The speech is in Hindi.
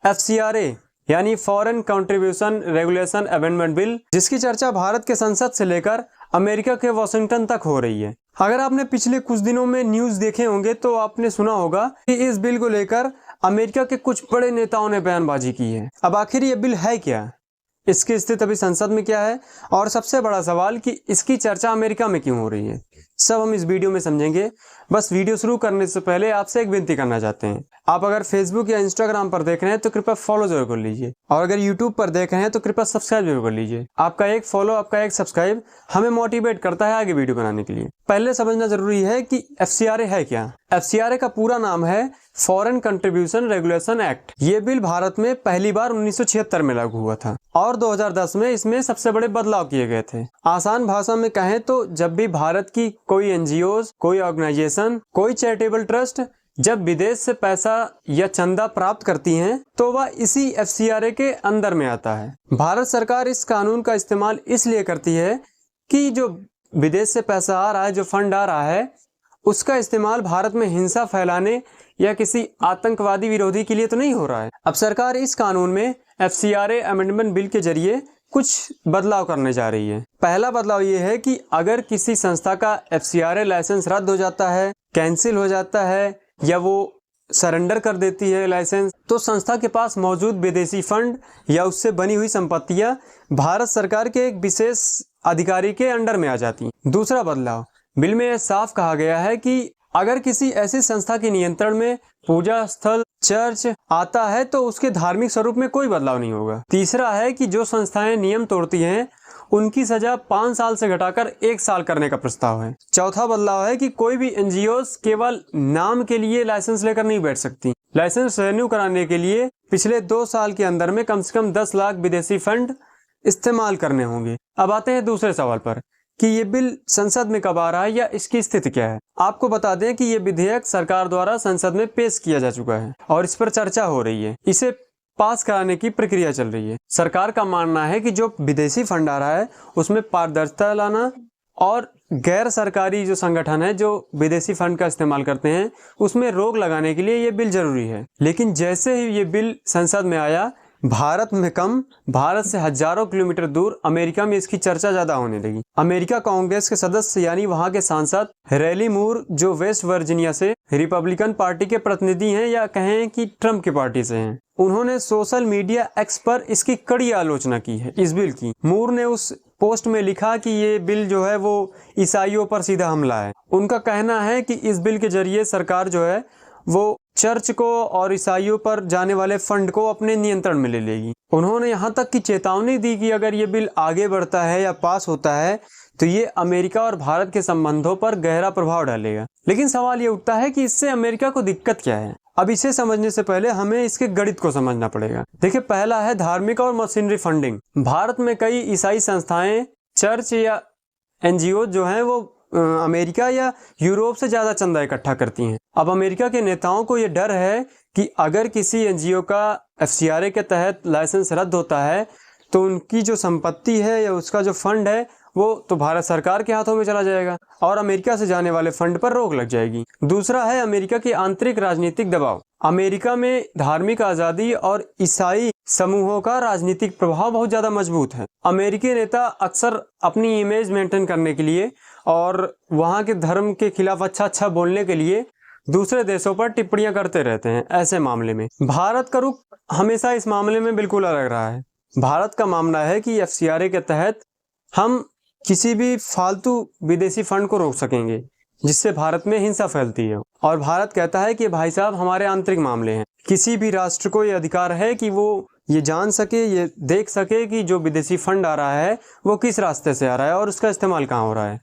FCRA यानी foreign contribution regulation amendment bill, जिसकी चर्चा भारत के संसद से लेकर अमेरिका के वॉशिंगटन तक हो रही है। अगर आपने पिछले कुछ दिनों में न्यूज़ देखे होंगे तो आपने सुना होगा कि इस बिल को लेकर अमेरिका के कुछ बड़े नेताओं ने बयानबाजी की है। अब आखिर ये बिल है क्या, इसकी स्थिति अभी संसद में क्या है, और सबसे बड़ा सवाल कि इसकी चर्चा अमेरिका में क्यों हो रही है, सब हम इस वीडियो में समझेंगे। बस वीडियो शुरू करने से पहले आपसे एक विनती करना चाहते हैं, आप अगर फेसबुक या इंस्टाग्राम पर देख रहे हैं तो कृपया फॉलो जरूर कर लीजिए, और अगर यूट्यूब पर देख रहे हैं तो कृपया सब्सक्राइब जरूर कर लीजिए। आपका एक फॉलो, आपका एक सब्सक्राइब हमें मोटिवेट करता है आगे वीडियो बनाने के लिए। पहले समझना जरूरी है कि FCRA है क्या। FCRA का पूरा नाम है फॉरेन कंट्रीब्यूशन रेगुलेशन एक्ट। ये बिल भारत में पहली बार 1976 में लागू हुआ था और 2010 में इसमें सबसे बड़े बदलाव किए गए थे। आसान भाषा में कहें तो जब भी भारत की कोई NGOs, कोई ऑर्गेनाइजेशन, कोई चैरिटेबल ट्रस्ट जब विदेश से पैसा या चंदा प्राप्त करती हैं तो वह इसी FCRA के अंदर में आता है। भारत सरकार इस कानून का इस्तेमाल इसलिए करती है कि जो विदेश से पैसा आ रहा है, जो फंड आ रहा है, उसका इस्तेमाल भारत में हिंसा फैलाने या किसी आतंकवादी विरोधी के लिए तो नहीं हो रहा है। अब सरकार इस कानून में FCRA अमेंडमेंट बिल के जरिए कुछ बदलाव करने जा रही है। पहला बदलाव ये है कि अगर किसी संस्था का FCRA लाइसेंस रद्द हो जाता है, कैंसिल हो जाता है या वो सरेंडर कर देती है लाइसेंस, तो संस्था के पास मौजूद विदेशी फंड या उससे बनी हुई संपत्तियां भारत सरकार के एक विशेष अधिकारी के अंडर में आ जाती। दूसरा बदलाव, बिल में यह साफ कहा गया है कि अगर किसी ऐसी संस्था के नियंत्रण में पूजा स्थल, चर्च आता है तो उसके धार्मिक स्वरूप में कोई बदलाव नहीं होगा। तीसरा है कि जो संस्थाएं नियम तोड़ती हैं उनकी सजा 5 साल से घटाकर 1 साल करने का प्रस्ताव है। चौथा बदलाव है कि कोई भी NGOs केवल नाम के लिए लाइसेंस लेकर नहीं बैठ सकती। लाइसेंस रिन्यू कराने के लिए पिछले 2 साल के अंदर में कम से कम 10 लाख विदेशी फंड इस्तेमाल करने होंगे। अब आते हैं दूसरे सवाल पर कि ये बिल संसद में कब आ रहा है या इसकी स्थिति क्या है। आपको बता दें कि ये विधेयक सरकार द्वारा संसद में पेश किया जा चुका है और इस पर चर्चा हो रही है। इसे पास कराने की प्रक्रिया चल रही है। सरकार का मानना है कि जो विदेशी फंड आ रहा है उसमें पारदर्शिता लाना और गैर सरकारी जो संगठन है जो विदेशी फंड का इस्तेमाल करते हैं उसमें रोक लगाने के लिए ये बिल जरूरी है। लेकिन जैसे ही ये बिल संसद में आया, भारत में कम, भारत से हजारों किलोमीटर दूर अमेरिका में इसकी चर्चा ज्यादा होने लगी। अमेरिका कांग्रेस के सदस्य यानी वहां के सांसद रैली मूर, जो वेस्ट वर्जीनिया से रिपब्लिकन पार्टी के प्रतिनिधि हैं या कहें कि ट्रंप की पार्टी से हैं, उन्होंने सोशल मीडिया एक्स पर इसकी कड़ी आलोचना की है इस बिल की। मूर ने उस पोस्ट में लिखा कि ये बिल जो है वो ईसाइयों पर सीधा हमला है। उनका कहना है कि इस बिल के जरिए सरकार जो है वो चर्च को और ईसाइयों पर जाने वाले फंड को अपने नियंत्रण में ले लेगी। उन्होंने यहाँ तक की चेतावनी दी कि अगर ये बिल आगे बढ़ता है या पास होता है तो ये अमेरिका और भारत के संबंधों पर गहरा प्रभाव डालेगा। लेकिन सवाल ये उठता है कि इससे अमेरिका को दिक्कत क्या है। अब इसे समझने से पहले हमें इसके गणित को समझना पड़ेगा। देखिए, पहला है धार्मिक और मशीनरी फंडिंग। भारत में कई ईसाई संस्थाएं, चर्च या NGO जो हैं वो अमेरिका या यूरोप से ज्यादा चंदा इकट्ठा करती हैं। अब अमेरिका के नेताओं को यह डर है कि अगर किसी NGO का FCRA के तहत लाइसेंस रद्द होता है तो उनकी जो संपत्ति है या उसका जो फंड है वो तो भारत सरकार के हाथों में चला जाएगा और अमेरिका से जाने वाले फंड पर रोक लग जाएगी। दूसरा है अमेरिका की आंतरिक राजनीतिक दबाव। अमेरिका में धार्मिक आजादी और ईसाई समूहों का राजनीतिक प्रभाव बहुत ज्यादा मजबूत है। अमेरिकी नेता अक्सर अपनी इमेज मेंटेन करने के लिए और वहां के धर्म के खिलाफ अच्छा बोलने के लिए दूसरे देशों पर टिप्पणियां करते रहते हैं। ऐसे मामले में भारत का रुख हमेशा इस मामले में बिल्कुल अलग रहा है। भारत का मानना है कि FCRA के तहत हम किसी भी फालतू विदेशी फंड को रोक सकेंगे जिससे भारत में हिंसा फैलती है, और भारत कहता है कि भाई साहब हमारे आंतरिक मामले हैं। किसी भी राष्ट्र को ये अधिकार है कि वो ये जान सके, ये देख सके कि जो विदेशी फंड आ रहा है वो किस रास्ते से आ रहा है और उसका इस्तेमाल कहाँ हो रहा है।